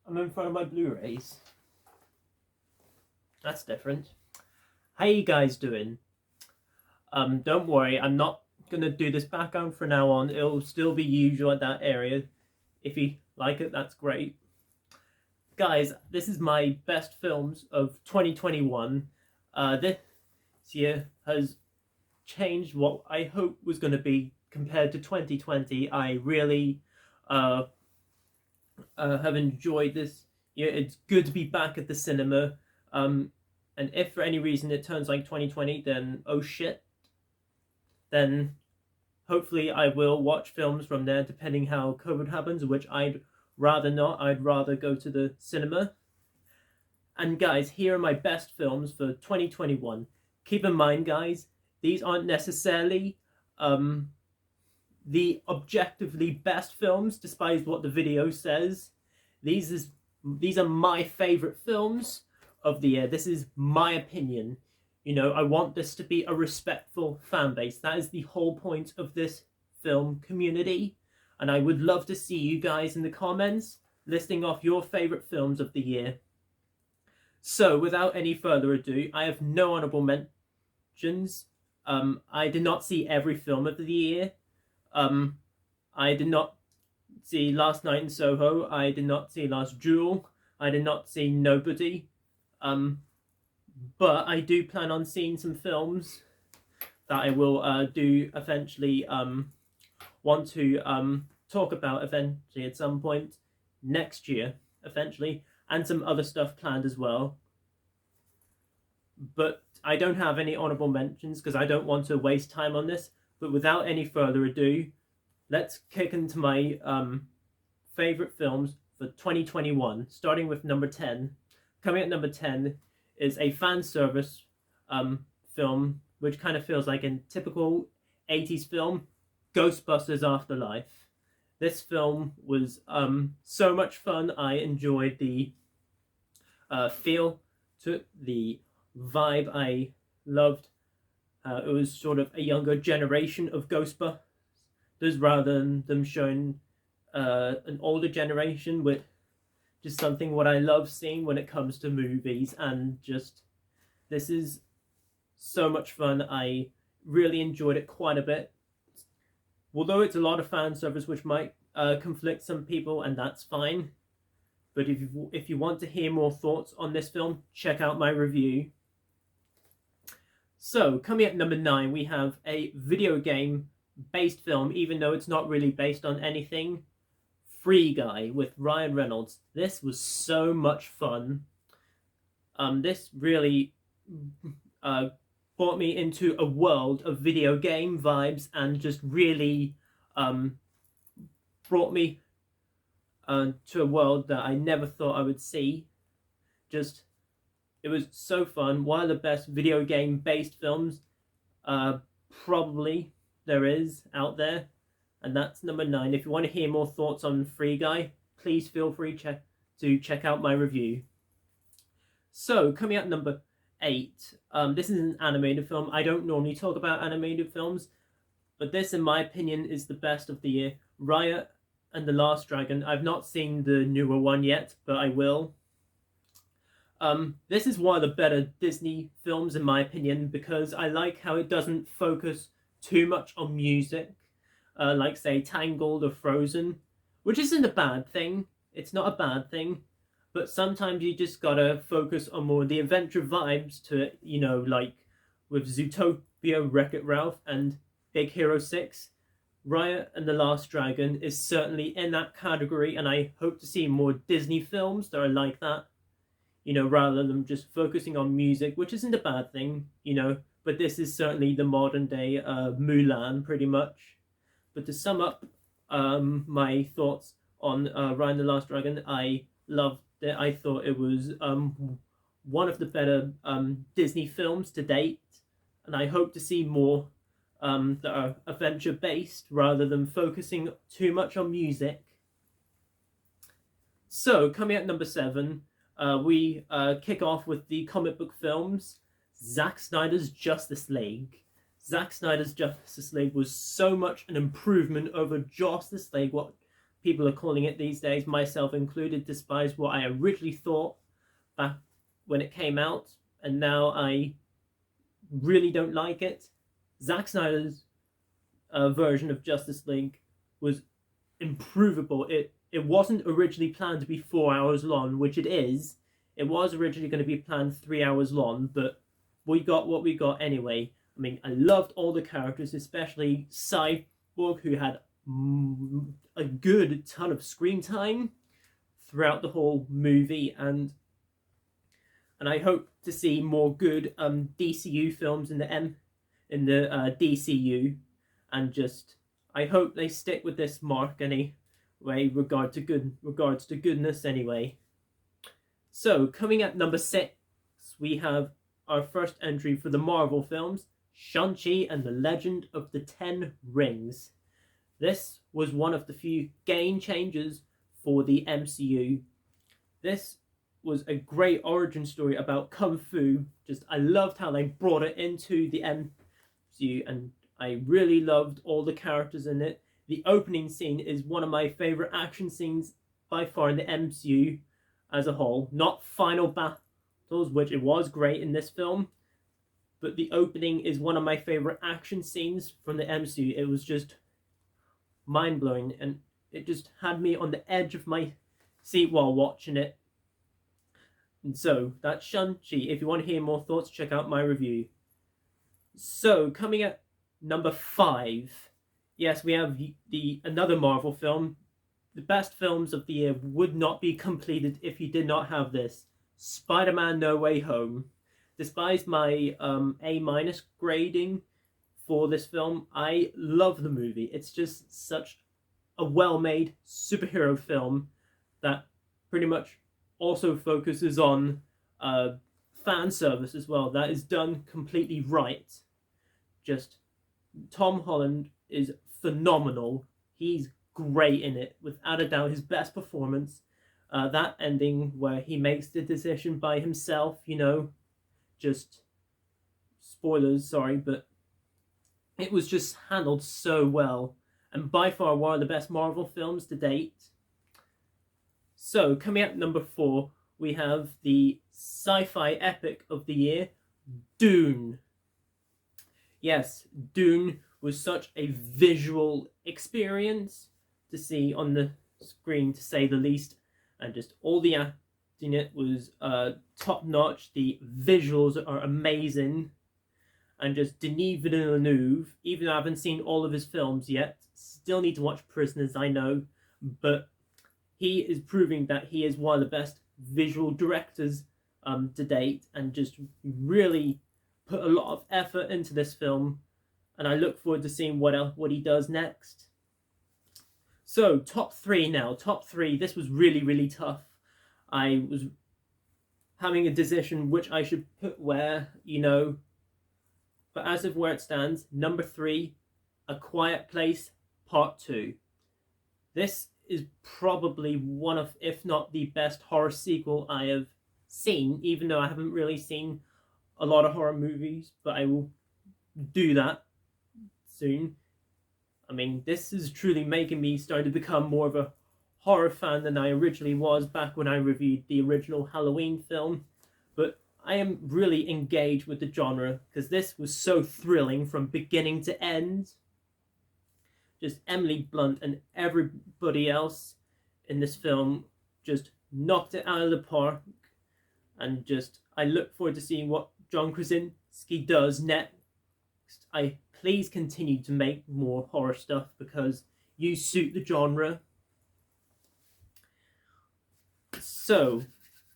I'm in front of my Blu-rays. That's different. How you guys doing? Don't worry, I'm not gonna do this background from now on. It'll still be usual at that area. If you like it, that's great. Guys, this is my best films of 2021. This year has changed what I hope was going to be compared to 2020. I really have enjoyed this year. It's good to be back at the cinema. And if for any reason it turns like 2020, then oh shit. Then hopefully I will watch films from there, depending how COVID happens, which I'd rather not. I'd rather go to the cinema. And guys, here are my best films for 2021. Keep in mind, guys, these aren't necessarily the objectively best films, despite what the video says. These are my favorite films of the year. This is my opinion. You know, I want this to be a respectful fan base. That is the whole point of this film community. And I would love to see you guys in the comments listing off your favorite films of the year. So, without any further ado, I have no honorable mentions. I did not see every film of the year. I did not see Last Night in Soho. I did not see Last Duel. I did not see Nobody. But I do plan on seeing some films that I will do eventually want to talk about eventually at some point next year, eventually, and some other stuff planned as well. But I don't have any honorable mentions because I don't want to waste time on this. But without any further ado, let's kick into my favorite films for 2021, starting with number 10. Coming at number 10 is a fan service film, which kind of feels like a typical 80s film, Ghostbusters Afterlife. This film was so much fun. I enjoyed the feel to the vibe. I loved it was sort of a younger generation of Ghostbusters rather than them showing an older generation, with just something what I love seeing when it comes to movies. And just this is so much fun. I really enjoyed it quite a bit, although it's a lot of fan service which might conflict some people, and that's fine. But if you want to hear more thoughts on this film, check out my review. So, coming at number 9, we have a video game based film, even though it's not really based on anything. Free Guy with Ryan Reynolds. This was so much fun. This really brought me into a world of video game vibes, and just really brought me to a world that I never thought I would see. It was so fun. One of the best video game based films probably there is out there, and that's number 9. If you want to hear more thoughts on Free Guy, please feel free to check out my review. So, coming at number 8, this is an animated film. I don't normally talk about animated films, but this, in my opinion, is the best of the year. Raya and the Last Dragon. I've not seen the newer one yet, but I will. This is one of the better Disney films, in my opinion, because I like how it doesn't focus too much on music, like, say, Tangled or Frozen, which isn't a bad thing. It's not a bad thing, but sometimes you just gotta focus on more the adventure vibes to it, you know, like with Zootopia, Wreck-It Ralph, and Big Hero 6. Raya and the Last Dragon is certainly in that category, and I hope to see more Disney films that are like that. You know, rather than just focusing on music, which isn't a bad thing, you know, but this is certainly the modern day Mulan, pretty much. But to sum up my thoughts on Raya and the Last Dragon, I loved it. I thought it was one of the better Disney films to date, and I hope to see more that are adventure-based rather than focusing too much on music. So, coming at number 7, we kick off with the comic book films. Zack Snyder's Justice League. Zack Snyder's Justice League was so much an improvement over Justice League, what people are calling it these days, myself included, despise what I originally thought back when it came out, and now I really don't like it. Zack Snyder's version of Justice League was improvable. It wasn't originally planned to be 4 hours long, which it is. It was originally going to be planned 3 hours long, but we got what we got anyway. I mean, I loved all the characters, especially Cyborg, who had a good ton of screen time throughout the whole movie, and I hope to see more good DCU films in the DCU, and just I hope they stick with this mark anyway, regards to goodness anyway. So coming at number 6, we have our first entry for the Marvel films, Shanxi and the Legend of the Ten Rings. This was one of the few game changers for the MCU. This was a great origin story about Kung Fu. I loved how they brought it into the MCU, and I really loved all the characters in it. The opening scene is one of my favourite action scenes by far in the MCU as a whole. Not final battles, which it was great in this film, but the opening is one of my favourite action scenes from the MCU. It was just mind-blowing, and it just had me on the edge of my seat while watching it. And so, that's Shanxi. If you want to hear more thoughts, check out my review. So, coming at number 5. Yes, we have another Marvel film. The best films of the year would not be completed if you did not have this. Spider-Man No Way Home. Despite my A- grading for this film, I love the movie. It's just such a well-made superhero film that pretty much also focuses on fan service as well. That is done completely right. Just Tom Holland is phenomenal. He's great in it, without a doubt his best performance. That ending where he makes the decision by himself, just spoilers, sorry, but it was just handled so well, and by far one of the best Marvel films to date. So, coming at number 4, we have the sci-fi epic of the year, Dune. Yes, Dune was such a visual experience to see on the screen, to say the least, and just all the acting in it was top-notch. The visuals are amazing, and just Denis Villeneuve, even though I haven't seen all of his films yet, still need to watch Prisoners, I know, but he is proving that he is one of the best visual directors to date, and just really put a lot of effort into this film, and I look forward to seeing what he does next. So, top 3 now. Top 3, this was really, really tough. I was having a decision which I should put where, but as of where it stands, number 3, A Quiet Place Part 2. This is probably one of, if not the best horror sequel I have seen, even though I haven't really seen a lot of horror movies, but I will do that soon. I mean, this is truly making me start to become more of a horror fan than I originally was back when I reviewed the original Halloween film, but I am really engaged with the genre because this was so thrilling from beginning to end. Just Emily Blunt and everybody else in this film just knocked it out of the park, and just I look forward to seeing what John Krasinski does next. Please continue to make more horror stuff because you suit the genre. So,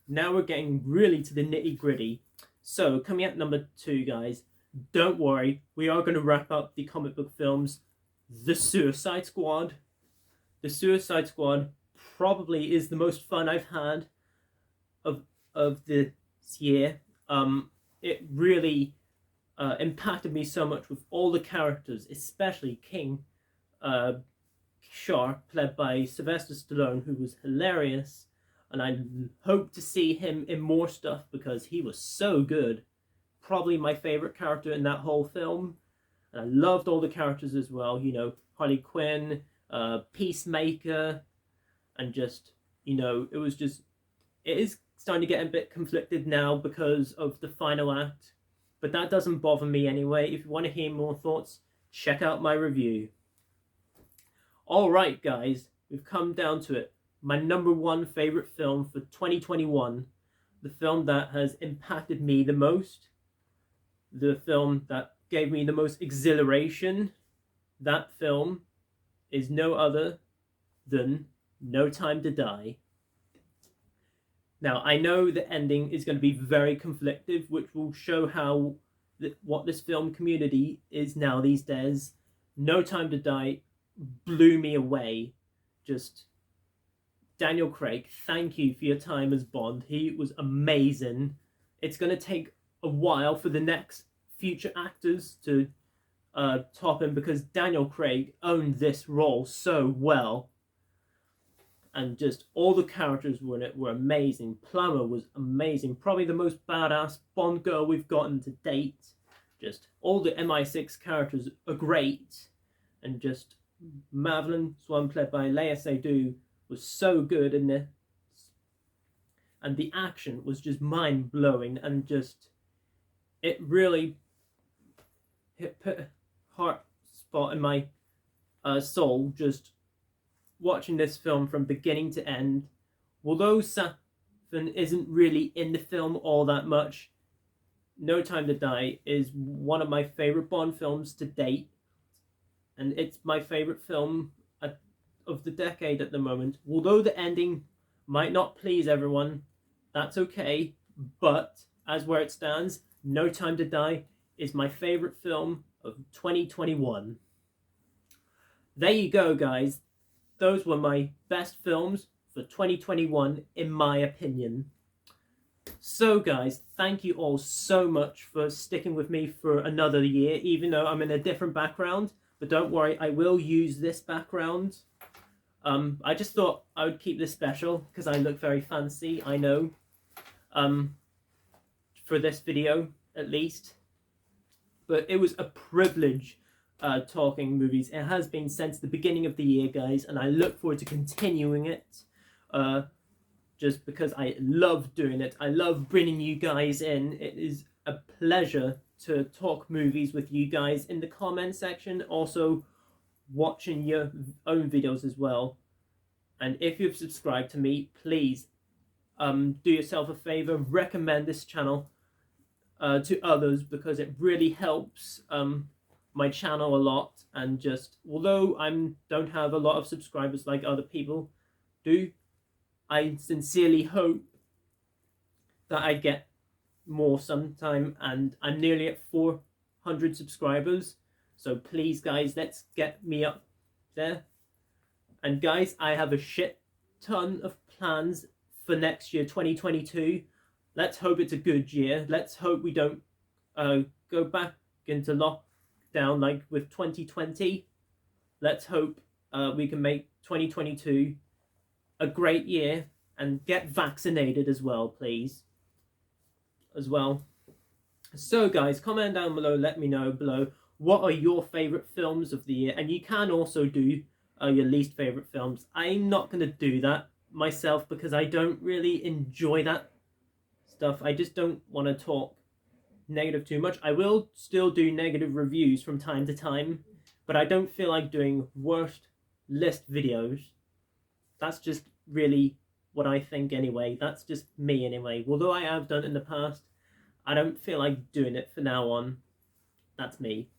now we're getting really to the nitty-gritty. So, coming at number 2, guys, don't worry, we are going to wrap up the comic book films. The Suicide Squad. The Suicide Squad probably is the most fun I've had of this year. It really impacted me so much with all the characters, especially King Shark, played by Sylvester Stallone, who was hilarious, and I hope to see him in more stuff because he was so good. Probably my favourite character in that whole film, and I loved all the characters as well, Harley Quinn, Peacemaker, and just, you know, it is starting to get a bit conflicted now because of the final act, but that doesn't bother me anyway. If you want to hear more thoughts, check out my review. Alright guys, we've come down to it. My number one favourite film for 2021, the film that has impacted me the most, the film that gave me the most exhilaration, that film is no other than No Time to Die. Now, I know the ending is going to be very conflictive, which will show how what this film community is now these days. No Time to Die blew me away. Just, Daniel Craig, thank you for your time as Bond. He was amazing. It's going to take a while for the next future actors to top him, because Daniel Craig owned this role so well. And just all the characters were in it were amazing. Plummer was amazing. Probably the most badass Bond girl we've gotten to date. Just all the MI6 characters are great. And just Madeline Swan, played by Léa Seydoux, was so good in this. And the action was just mind-blowing. And just, it really put a heart spot in my soul, just watching this film from beginning to end. Although Safin isn't really in the film all that much, No Time to Die is one of my favourite Bond films to date, and it's my favourite film of the decade at the moment. Although the ending might not please everyone, that's okay, but as where it stands, No Time to Die is my favourite film of 2021. There you go, guys. Those were my best films for 2021, in my opinion. So guys, thank you all so much for sticking with me for another year, even though I'm in a different background. But don't worry, I will use this background. I just thought I would keep this special, because I look very fancy, I know. For this video, at least. But it was a privilege talking movies. It has been since the beginning of the year, guys, and I look forward to continuing it, just because I love doing it. I love bringing you guys in. It is a pleasure to talk movies with you guys in the comment section, also watching your own videos as well. And if you've subscribed to me, please do yourself a favor, recommend this channel to others, because it really helps my channel a lot. And just, although I don't have a lot of subscribers like other people do, I sincerely hope that I get more sometime, and I'm nearly at 400 subscribers, so please guys, let's get me up there. And guys, I have a shit ton of plans for next year, 2022. Let's hope it's a good year. Let's hope we don't go back into lockdown like with 2020. Let's hope we can make 2022 a great year, and get vaccinated as well, please. So guys, comment down below, let me know below what are your favourite films of the year, and you can also do your least favourite films. I'm not going to do that myself, because I don't really enjoy that stuff. I just don't want to talk negative too much. I will still do negative reviews from time to time, but I don't feel like doing worst list videos. That's just really what I think anyway. That's just me anyway. Although I have done it in the past, I don't feel like doing it for now on. That's me.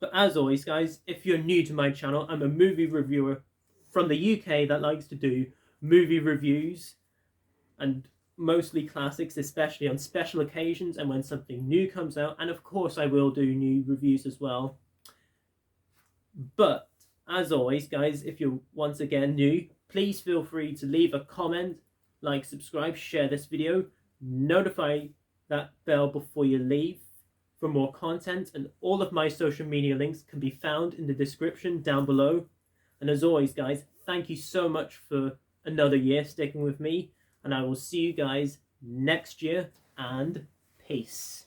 But as always, guys, if you're new to my channel, I'm a movie reviewer from the UK that likes to do movie reviews, and mostly classics, especially on special occasions and when something new comes out. And of course I will do new reviews as well. But as always, guys, if you're once again new, please feel free to leave a comment, like, subscribe, share this video, notify that bell before you leave for more content, and all of my social media links can be found in the description down below. And as always, guys, thank you so much for another year sticking with me, and I will see you guys next year, and peace.